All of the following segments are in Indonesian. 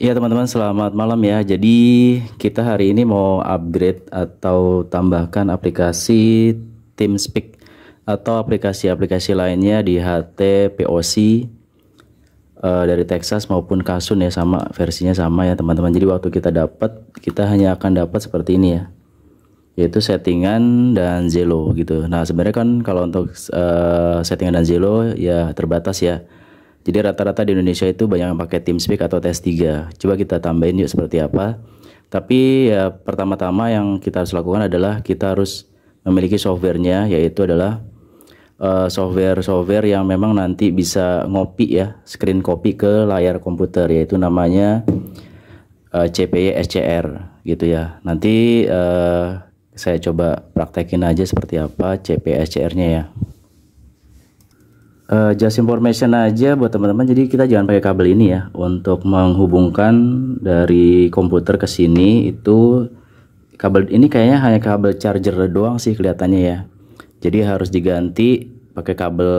Iya teman-teman, selamat malam ya. Jadi kita hari ini mau upgrade atau tambahkan aplikasi TeamSpeak atau aplikasi-aplikasi lainnya di HT POC dari Texas maupun Kasun ya, sama versinya sama ya teman-teman. Jadi waktu kita hanya akan dapat seperti ini ya, yaitu settingan dan Zelo gitu. Nah sebenarnya kan kalau untuk settingan dan Zelo ya terbatas ya. Jadi rata-rata di Indonesia itu banyak yang pakai TeamSpeak atau TS3. Coba kita tambahin yuk seperti apa. Tapi ya pertama-tama yang kita harus lakukan adalah kita harus memiliki softwarenya, yaitu adalah software yang memang nanti bisa ngopi ya, screen copy ke layar komputer, yaitu namanya CPY SCR gitu ya. Nanti saya coba praktekin aja seperti apa CPY SCR-nya ya. Just information aja buat teman-teman, jadi kita jangan pakai kabel ini ya untuk menghubungkan dari komputer ke sini. Itu kabel ini kayaknya hanya kabel charger doang sih kelihatannya ya, jadi harus diganti pakai kabel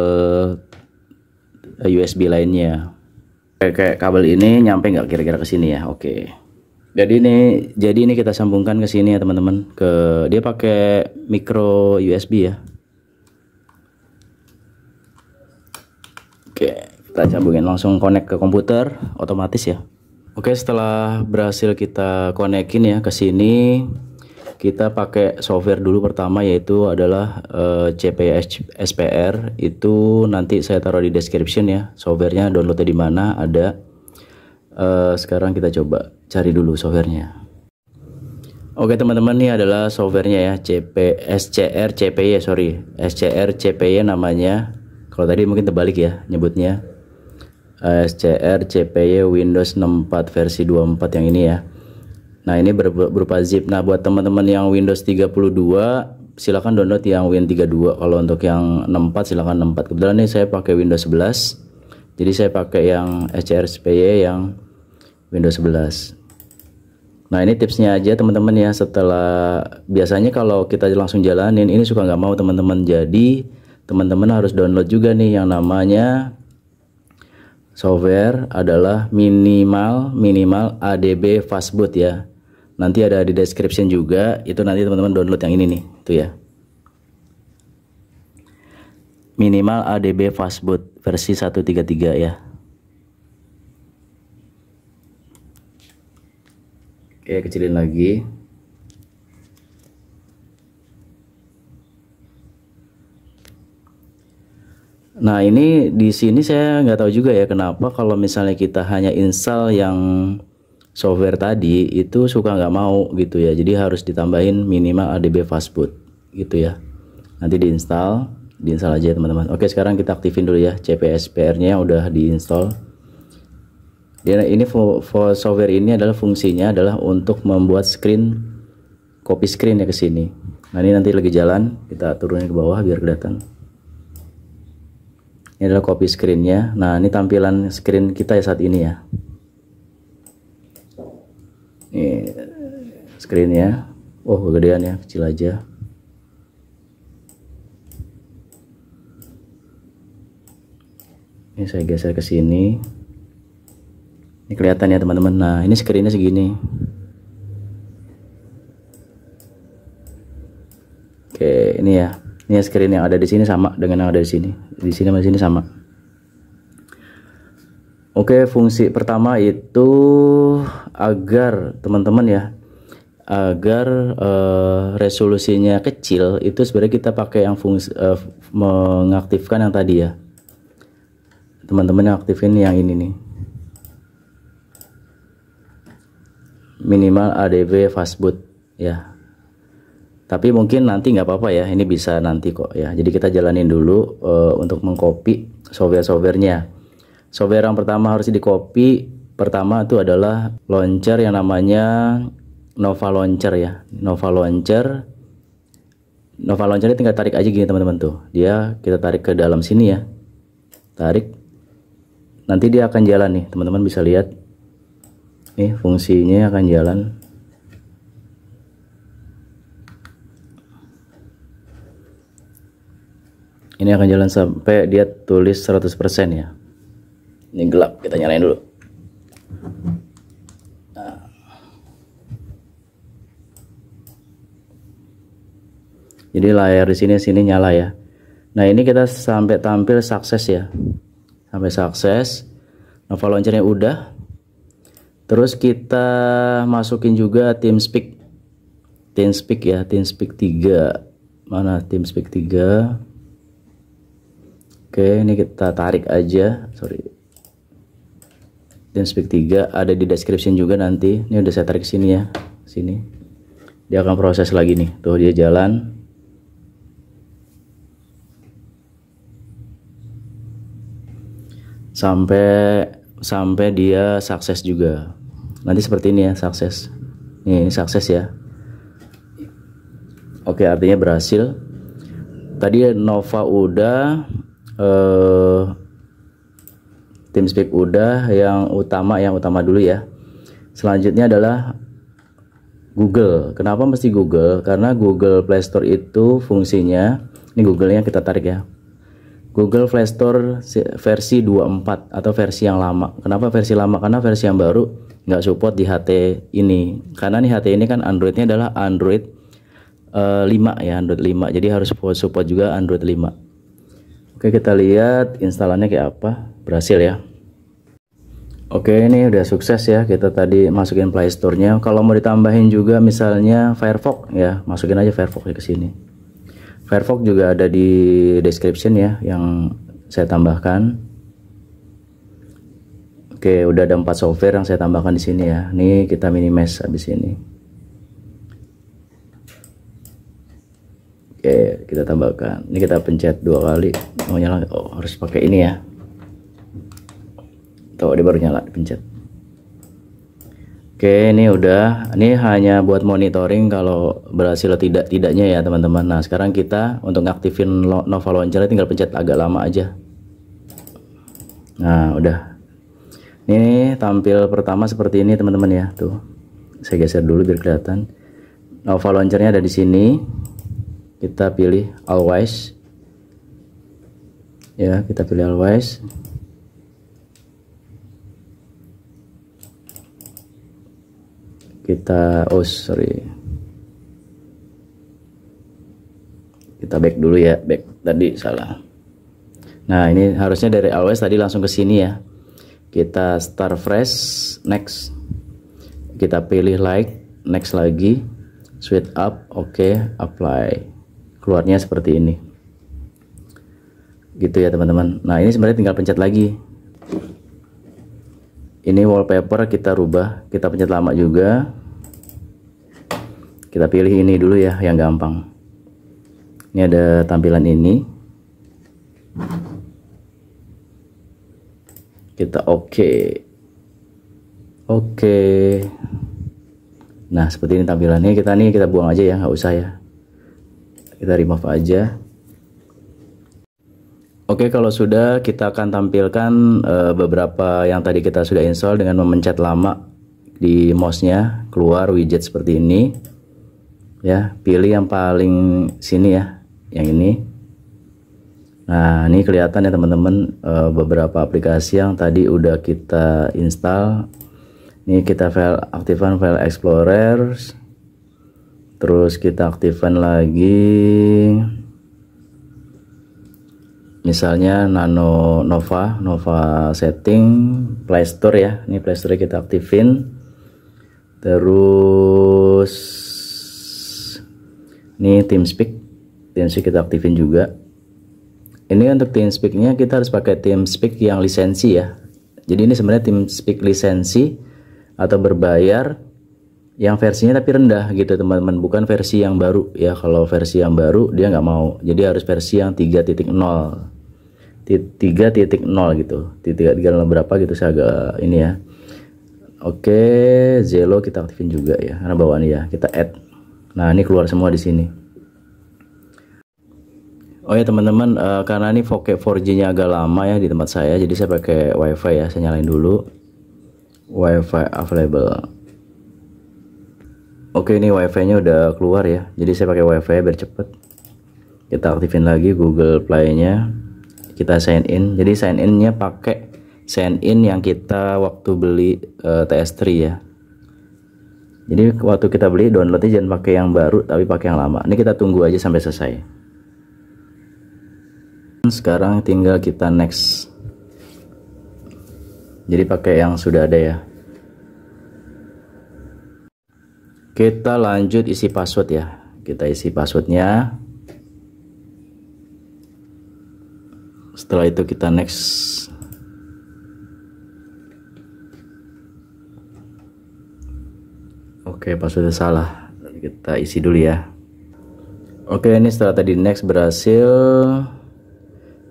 USB lainnya. Kayak kabel ini nyampe nggak kira-kira ke sini ya? Oke, jadi ini kita sambungkan ke sini ya teman-teman, dia pakai micro USB ya. Oke, kita sambungin, langsung connect ke komputer otomatis ya. Oke, setelah berhasil kita konekin ya ke sini, kita pakai software dulu pertama, yaitu adalah CPY SPR. Itu nanti saya taruh di description ya. Softwarenya downloadnya di mana ada. Sekarang kita coba cari dulu softwarenya. Oke teman-teman, ini adalah softwarenya ya, SCR CPY namanya. Kalau tadi mungkin terbalik ya nyebutnya, SCR CPY Windows 64 versi 24 yang ini ya. Nah ini berupa zip. Nah buat teman-teman yang Windows 32 silahkan download yang Win32. Kalau untuk yang 64 silahkan 64. Kebetulan ini saya pakai Windows 11, jadi saya pakai yang SCR CPY yang Windows 11. Nah ini tipsnya aja teman-teman ya. Setelah, biasanya kalau kita langsung jalanin ini suka nggak mau teman-teman, jadi teman-teman harus download juga nih yang namanya software adalah minimal ADB Fastboot ya. Nanti ada di description juga, itu nanti teman-teman download yang ini nih, itu ya. Minimal ADB Fastboot versi 133 ya. Oke, kecilin lagi. Nah ini di sini saya nggak tahu juga ya kenapa kalau misalnya kita hanya install yang software tadi itu suka nggak mau gitu ya. Jadi harus ditambahin minimal ADB Fastboot gitu ya. Nanti diinstal aja teman-teman. Oke, sekarang kita aktifin dulu ya CPSPR-nya udah diinstal. Ini software ini adalah fungsinya adalah untuk membuat copy screen ya ke sini. Nah ini nanti lagi jalan, kita turunin ke bawah biar kelihatan. Ini adalah copy screen-nya. Nah ini tampilan screen kita ya saat ini ya. Ini screen-nya. Oh kegedean ya, kecil aja. Ini saya geser ke sini. Ini kelihatan ya teman-teman. Nah ini screen-nya segini. Oke, ini ya. Ini screen yang ada di sini sama dengan yang ada di sini. Di sini sama sini sama. Oke, fungsi pertama itu agar teman-teman ya, agar resolusinya kecil, itu sebenarnya kita pakai yang fungsi mengaktifkan yang tadi ya. Teman-teman yang aktifin yang ini nih. Minimal ADB Fastboot ya. Tapi mungkin nanti nggak apa-apa ya, ini bisa nanti kok ya. Jadi kita jalanin dulu untuk mengcopy softwarenya. Software yang pertama harus di copy. Pertama itu adalah launcher yang namanya Nova Launcher ya. Nova Launcher ini tinggal tarik aja gini teman-teman tuh. Kita tarik ke dalam sini ya. Tarik. Nanti dia akan jalan nih, teman-teman bisa lihat. Nih fungsinya akan jalan. Ini akan jalan sampai dia tulis 100% ya. Ini gelap, kita nyalain dulu. Jadi layar di sini nyala ya. Nah, ini kita sampai tampil sukses ya. Sampai sukses. Nova Launcher-nya udah. Terus kita masukin juga TeamSpeak. TeamSpeak ya, TeamSpeak 3. Mana TeamSpeak 3? Oke, ini kita tarik aja. Sorry. TeamSpeak 3 ada di description juga nanti. Ini udah saya tarik sini ya. Sini. Dia akan proses lagi nih. Tuh dia jalan. Sampai dia sukses juga. Nanti seperti ini ya, sukses. Ini sukses ya. Oke, artinya berhasil. Tadi Nova udah, TeamSpeak udah, yang utama dulu ya. Selanjutnya adalah Google. Kenapa mesti Google? Karena Google Play Store itu fungsinya, ini Google-nya kita tarik ya. Google Play Store versi 24 atau versi yang lama. Kenapa versi lama? Karena versi yang baru nggak support di HT ini. Karena nih HT ini kan Androidnya adalah Android 5 ya, Android 5. Jadi harus support juga Android 5. Oke, kita lihat instalannya kayak apa. Berhasil ya. Oke, ini udah sukses ya. Kita tadi masukin Play Store-nya. Kalau mau ditambahin juga misalnya Firefox ya, masukin aja Firefox ke sini. Firefox juga ada di description ya, yang saya tambahkan. Oke, udah ada 4 software yang saya tambahkan di sini ya. Nih kita minimize habis ini. Oke, kita tambahkan. Ini kita pencet 2 kali. Mau nyala? Oh, harus pakai ini ya. Tuh, dia baru nyala, dipencet. Oke, ini udah. Ini hanya buat monitoring kalau berhasil atau tidaknya ya teman-teman. Nah, sekarang kita untuk ngaktifin Nova Launcher tinggal pencet agak lama aja. Nah, udah. Ini tampil pertama seperti ini teman-teman ya. Tuh, saya geser dulu biar kelihatan. Nova Launcher-nya ada di sini. Kita pilih Always. Ya, kita pilih Always. Kita kita back dulu ya, back tadi salah. Nah, ini harusnya dari Always tadi langsung ke sini ya. Kita start fresh, next. Kita pilih like, next lagi, switch up, oke, apply. Keluarnya seperti ini. Gitu ya teman-teman. Nah, ini sebenarnya tinggal pencet lagi. Ini wallpaper kita rubah, kita pencet lama juga. Kita pilih ini dulu ya, yang gampang. Ini ada tampilan ini. Kita oke. Nah, seperti ini tampilannya. Kita buang aja ya, nggak usah ya. Kita remove aja. Oke, kalau sudah kita akan tampilkan beberapa yang tadi kita sudah install dengan memencet lama di mouse-nya, keluar widget seperti ini. Ya, pilih yang paling sini ya, yang ini. Nah, ini kelihatan ya teman-teman beberapa aplikasi yang tadi udah kita install. Ini kita aktifkan file explorer. Terus kita aktifkan lagi. Misalnya Nova setting Play Store ya. Ini Play Store kita aktifin. Terus ini TeamSpeak kita aktifin juga. Ini untuk TeamSpeak-nya kita harus pakai TeamSpeak yang lisensi ya. Jadi ini sebenarnya TeamSpeak lisensi atau berbayar yang versinya tapi rendah gitu teman-teman, bukan versi yang baru ya. Kalau versi yang baru dia nggak mau, jadi harus versi yang 3.0 gitu, 3 berapa gitu, saya agak ini ya. Oke, Zelo kita aktifin juga ya, karena bawaan ya, kita add. Nah, ini keluar semua di sini. Oh ya teman-teman, karena ini 4G-nya agak lama ya di tempat saya, jadi saya pakai WiFi ya. Saya nyalain dulu. WiFi available. Oke, ini WiFi-nya udah keluar ya. Jadi saya pakai WiFi biar cepet. Kita aktifin lagi Google Play-nya. Kita sign in. Jadi sign in-nya pakai sign in yang kita waktu beli TS3 ya. Jadi waktu kita beli, downloadnya jangan pakai yang baru tapi pakai yang lama. Ini kita tunggu aja sampai selesai. Sekarang tinggal kita next. Jadi pakai yang sudah ada ya. Kita lanjut isi password ya. Kita isi passwordnya. Setelah itu kita next. Oke, passwordnya salah. Kita isi dulu ya. Oke, ini setelah tadi next berhasil.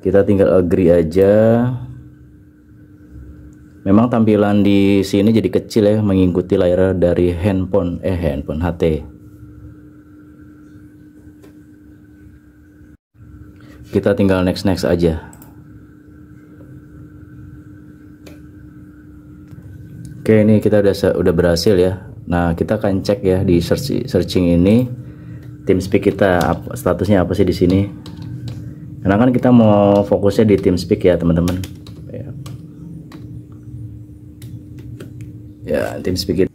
Kita tinggal agree aja. Memang tampilan di sini jadi kecil ya, mengikuti layar dari handphone HT. Kita tinggal next aja. Oke, ini kita udah berhasil ya. Nah, kita akan cek ya di searching ini TeamSpeak kita statusnya apa sih di sini. Karena kan kita mau fokusnya di TeamSpeak ya, teman-teman. Ya, TeamSpeak kita.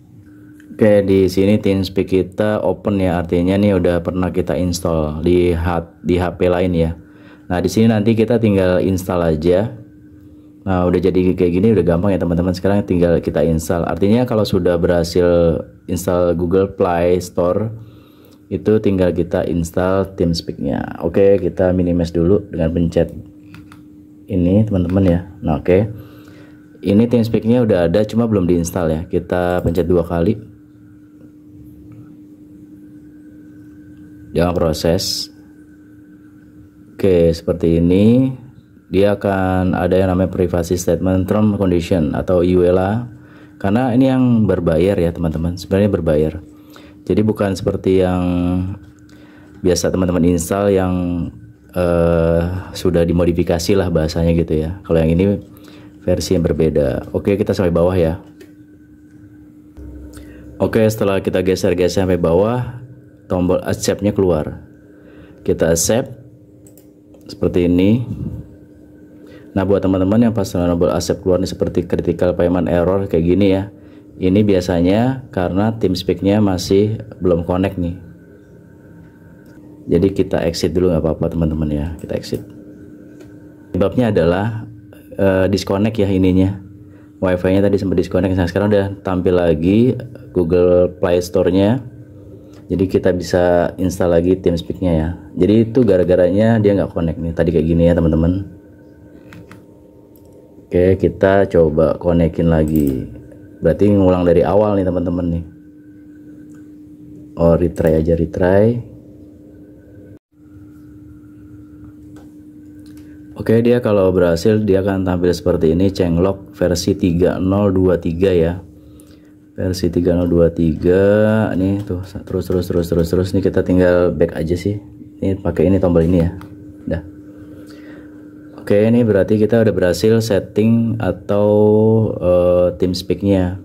Oke, di sini TeamSpeak kita open ya, artinya nih udah pernah kita install di HP lain ya. Nah, di sini nanti kita tinggal install aja. Nah, udah jadi kayak gini udah gampang ya, teman-teman. Sekarang tinggal kita install. Artinya kalau sudah berhasil install Google Play Store, itu tinggal kita install TeamSpeak-nya. Oke, kita minimize dulu dengan pencet ini, teman-teman ya. Nah, oke. Ini TeamSpeak-nya udah ada, cuma belum diinstal ya. Kita pencet 2 kali. Jangan proses. Oke, seperti ini. Dia akan ada yang namanya privacy statement term condition atau IWLA. Karena ini yang berbayar ya, teman-teman. Sebenarnya berbayar. Jadi bukan seperti yang biasa teman-teman install yang sudah dimodifikasi lah bahasanya gitu ya. Kalau yang ini versi yang berbeda. Oke, kita sampai bawah ya. Oke, setelah kita geser-geser sampai bawah, tombol accept-nya keluar. Kita accept seperti ini. Nah, buat teman-teman yang pas tombol accept keluar nih seperti critical payment error kayak gini ya. Ini biasanya karena TeamSpeak-nya masih belum connect nih. Jadi kita exit dulu nggak apa-apa, teman-teman ya. Kita exit. Sebabnya adalah disconnect ya ininya. Wi-Fi-nya tadi sempat disconnect. Nah, sekarang udah tampil lagi Google Play Store-nya. Jadi kita bisa install lagi TeamSpeak-nya ya. Jadi itu gara-garanya dia nggak connect nih. Tadi kayak gini ya, teman-teman. Oke, kita coba konekin lagi. Berarti ngulang dari awal nih, teman-teman nih. Oh, retry aja, retry. Oke, dia kalau berhasil dia akan tampil seperti ini, changelog versi 3023 ya. Versi 3023 nih tuh, terus nih kita tinggal back aja sih. Ini pakai ini tombol ini ya. Udah. Oke, ini berarti kita udah berhasil setting atau TeamSpeak-nya.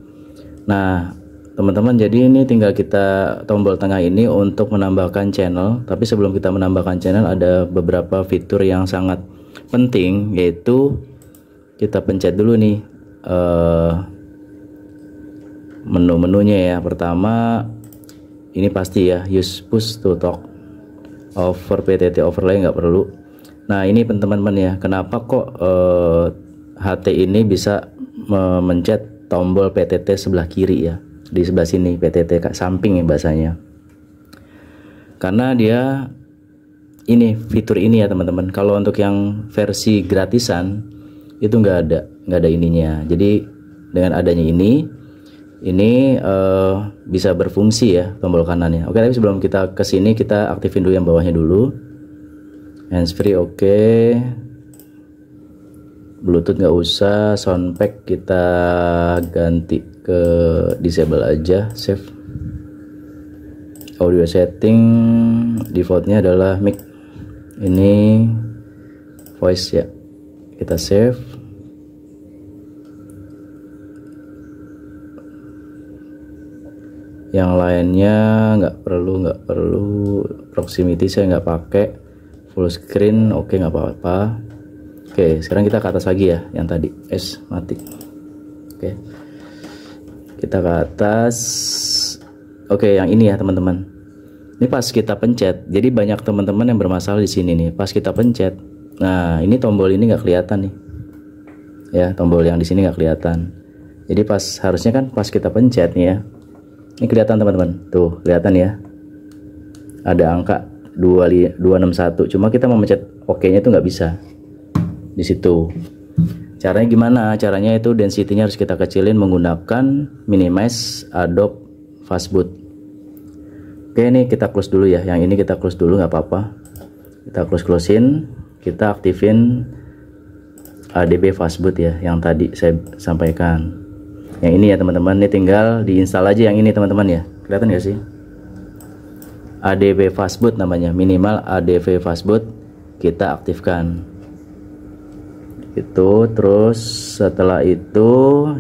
Nah, teman-teman, jadi ini tinggal kita tombol tengah ini untuk menambahkan channel. Tapi sebelum kita menambahkan channel ada beberapa fitur yang sangat penting, yaitu kita pencet dulu nih menu-menunya ya. Pertama, ini pasti ya, use push to talk over PTT overlay nggak perlu. Nah, ini teman-teman ya, kenapa kok HT ini bisa memencet tombol PTT sebelah kiri ya, di sebelah sini PTT samping ya bahasanya. Karena dia ini fitur ini ya, teman-teman. Kalau untuk yang versi gratisan itu nggak ada ininya. Jadi dengan adanya ini bisa berfungsi ya tombol kanannya. Oke, tapi sebelum kita ke sini kita aktifin dulu yang bawahnya dulu. Handsfree oke. Bluetooth nggak usah. Soundpack kita ganti ke disable aja. Save. Audio setting defaultnya adalah mic. Ini voice ya. Kita save. Yang lainnya nggak perlu. Proximity saya nggak pakai. Full screen oke, nggak apa-apa. Oke, sekarang kita ke atas lagi ya, yang tadi mati. Oke, kita ke atas. Oke, yang ini ya teman-teman. Ini pas kita pencet, jadi banyak teman-teman yang bermasalah di sini nih. Pas kita pencet, nah ini tombol ini nggak kelihatan nih, ya tombol yang di sini nggak kelihatan. Jadi pas harusnya kan pas kita pencet nih ya, ini kelihatan teman-teman, tuh kelihatan ya, ada angka 261. Cuma kita mau mencet OK-nya itu nggak bisa di situ. Caranya gimana? Caranya itu density-nya harus kita kecilin menggunakan minimize Adobe Fastboot. Oke, ini kita close dulu ya. Yang ini kita close dulu, nggak apa-apa. Kita closein, kita aktifin ADB Fastboot ya, yang tadi saya sampaikan. Yang ini ya teman-teman, ini tinggal diinstal aja yang ini teman-teman ya. Kelihatan nggak sih? ADB Fastboot namanya, minimal ADB Fastboot kita aktifkan. Itu terus setelah itu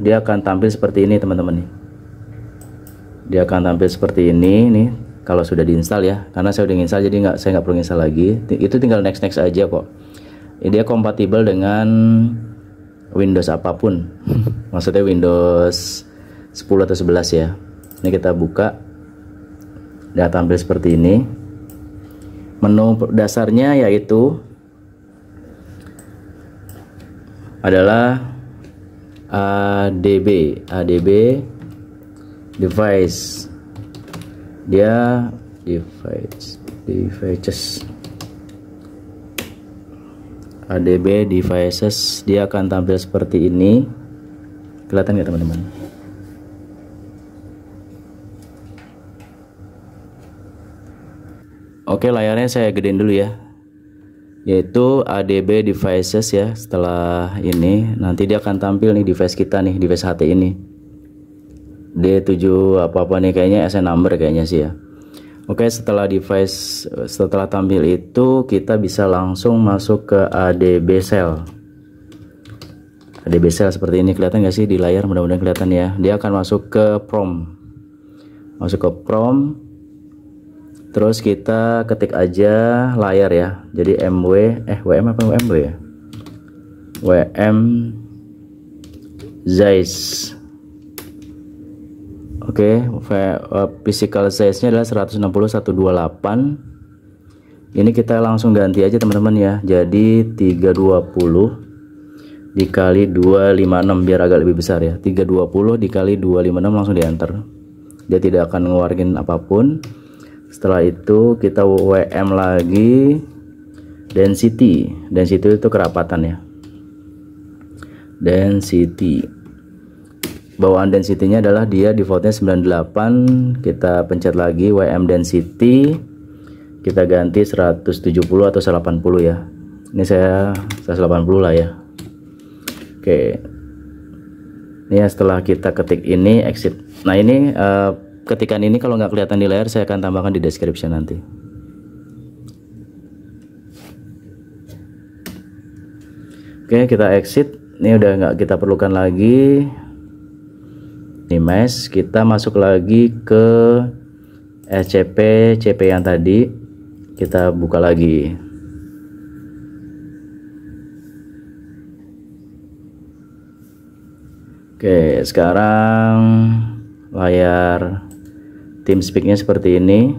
dia akan tampil seperti ini teman-teman nih. Dia akan tampil seperti ini nih. Kalau sudah diinstal ya, karena saya udah install jadi saya nggak perlu install lagi. Itu tinggal next aja kok. Dia kompatibel dengan Windows apapun. Maksudnya Windows 10 atau 11 ya. Ini kita buka, dia tampil seperti ini. Menu dasarnya yaitu adalah ADB device. Dia devices ADB devices, dia akan tampil seperti ini. Kelihatan nggak teman-teman? Oke, layarnya saya gedein dulu ya, yaitu ADB devices ya. Setelah ini nanti dia akan tampil nih device kita nih, device HT ini D7 apa-apa nih, kayaknya SN number kayaknya sih ya. Oke, setelah device setelah tampil itu kita bisa langsung masuk ke ADB cell. ADB cell seperti ini, kelihatan nggak sih di layar? Mudah-mudahan kelihatan ya. Dia akan masuk ke prom. Masuk ke prom. Terus kita ketik aja layar ya. Jadi WM apa WMW ya? WM Zeiss. Oke, physical size-nya adalah 160/128. Ini kita langsung ganti aja teman-teman ya. Jadi 320 dikali 256 biar agak lebih besar ya. 320 dikali 256 langsung di enter. Dia tidak akan ngeluarin apapun. Setelah itu kita WM lagi density. Density itu kerapatan ya. Density. Bawaan density-nya adalah dia defaultnya 98. Kita pencet lagi WM density, kita ganti 170 atau 180 ya. Ini saya 180 lah ya. Oke, ini ya, setelah kita ketik ini exit. Nah ini ketikan ini kalau nggak kelihatan di layar saya akan tambahkan di description nanti. Oke, kita exit. Ini udah nggak kita perlukan lagi. Minimize, kita masuk lagi ke CP yang tadi, kita buka lagi. Oke, sekarang layar TeamSpeak-nya seperti ini.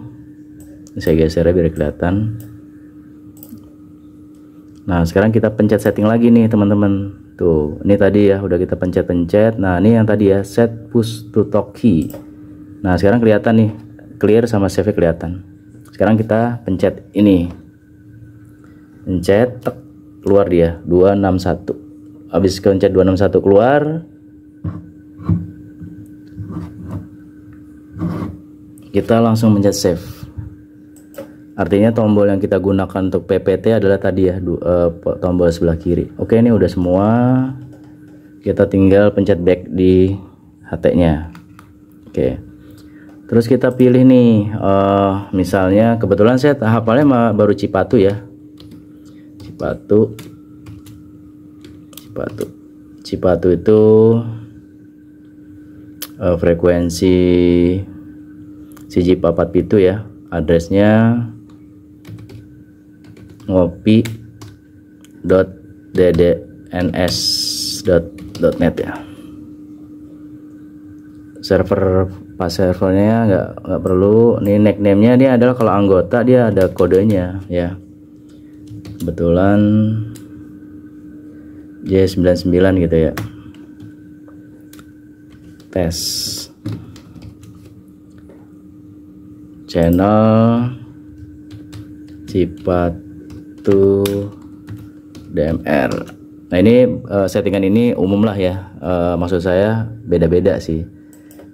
Saya geser ya biar kelihatan. Nah, sekarang kita pencet setting lagi nih teman-teman. Tuh, ini tadi ya udah kita pencet-pencet. Nah, ini yang tadi ya, set push to talk key. Nah, sekarang kelihatan nih, clear sama save kelihatan. Sekarang kita pencet ini. Pencet, tek, keluar dia 261. Habis pencet 261 keluar. Kita langsung pencet save. Artinya tombol yang kita gunakan untuk PPT adalah tadi ya, tombol sebelah kiri. Oke, ini udah semua. Kita tinggal pencet back di HT-nya. Oke. Terus kita pilih nih, misalnya kebetulan saya hafalnya baru Cipatu ya. Cipatu itu frekuensi CJ 4 itu ya. Addressnya ngopi.ddns.net ya. server pas servernya nggak perlu. Ini nickname-nya dia adalah kalau anggota dia ada kodenya ya. Kebetulan J99 gitu ya. Tes channel Cipatu DMR. Nah ini settingan ini umum lah ya, maksud saya beda-beda sih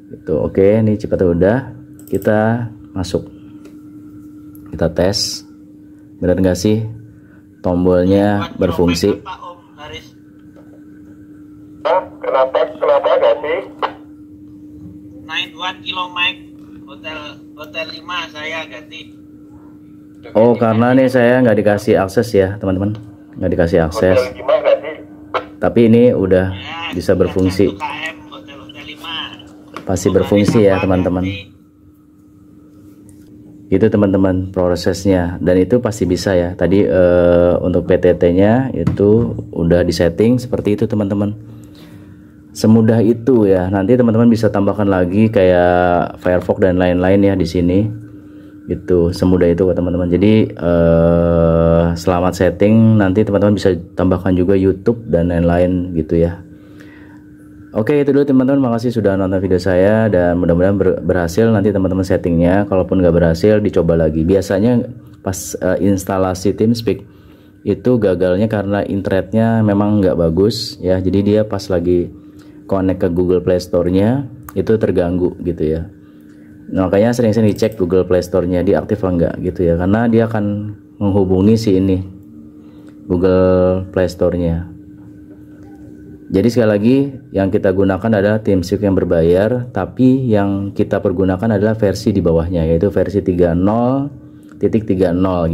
itu. Oke, ini Cipatu udah, kita masuk, kita tes benar nggak sih tombolnya berfungsi. Kenapa nggak sih? 91 kilo mic hotel 5 saya ganti. Oh, karena nih saya nggak dikasih akses ya teman-teman, nggak dikasih akses. Tapi ini udah Ya, bisa berfungsi. 1 km hotel 5. Pasti berfungsi ya teman-teman. Itu teman-teman prosesnya, dan itu pasti bisa ya. Tadi untuk PTT-nya itu udah disetting seperti itu teman-teman. Semudah itu ya. Nanti teman-teman bisa tambahkan lagi kayak Firefox dan lain-lain ya di sini. Itu semudah itu teman-teman. Jadi selamat setting. Nanti teman-teman bisa tambahkan juga YouTube dan lain-lain gitu ya. Oke, itu dulu teman-teman. Makasih sudah nonton video saya, dan mudah-mudahan berhasil nanti teman-teman settingnya. Kalaupun nggak berhasil, dicoba lagi. Biasanya pas instalasi TeamSpeak itu gagalnya karena internetnya memang nggak bagus ya. Jadi dia pas lagi connect ke Google Play Store-nya itu terganggu gitu ya. Nah, makanya sering-sering dicek Google Play Store-nya diaktif atau enggak gitu ya, karena dia akan menghubungi si ini Google Play Store-nya. Jadi sekali lagi yang kita gunakan adalah TeamSpeak yang berbayar, tapi yang kita pergunakan adalah versi di bawahnya, yaitu versi 30.30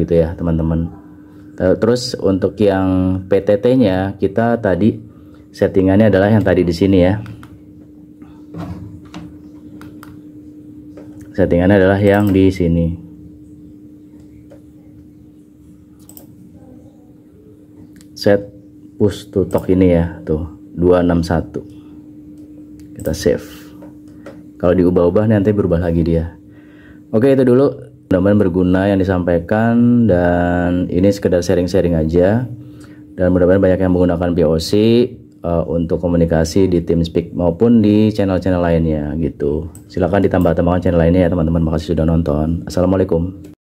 gitu ya teman-teman. Terus untuk yang PTT-nya kita tadi settingannya adalah yang tadi di sini ya. Settingannya adalah yang di sini. Set push to talk ini ya, tuh 261. Kita save. Kalau diubah-ubah nanti berubah lagi dia. Oke, itu dulu. Mudah-mudahan berguna yang disampaikan, dan ini sekedar sharing-sharing aja. Dan mudah-mudahan banyak yang menggunakan POC untuk komunikasi di TeamSpeak maupun di channel-channel lainnya gitu. Silahkan ditambah-tambahkan channel lainnya ya teman-teman. Makasih sudah nonton. Assalamualaikum.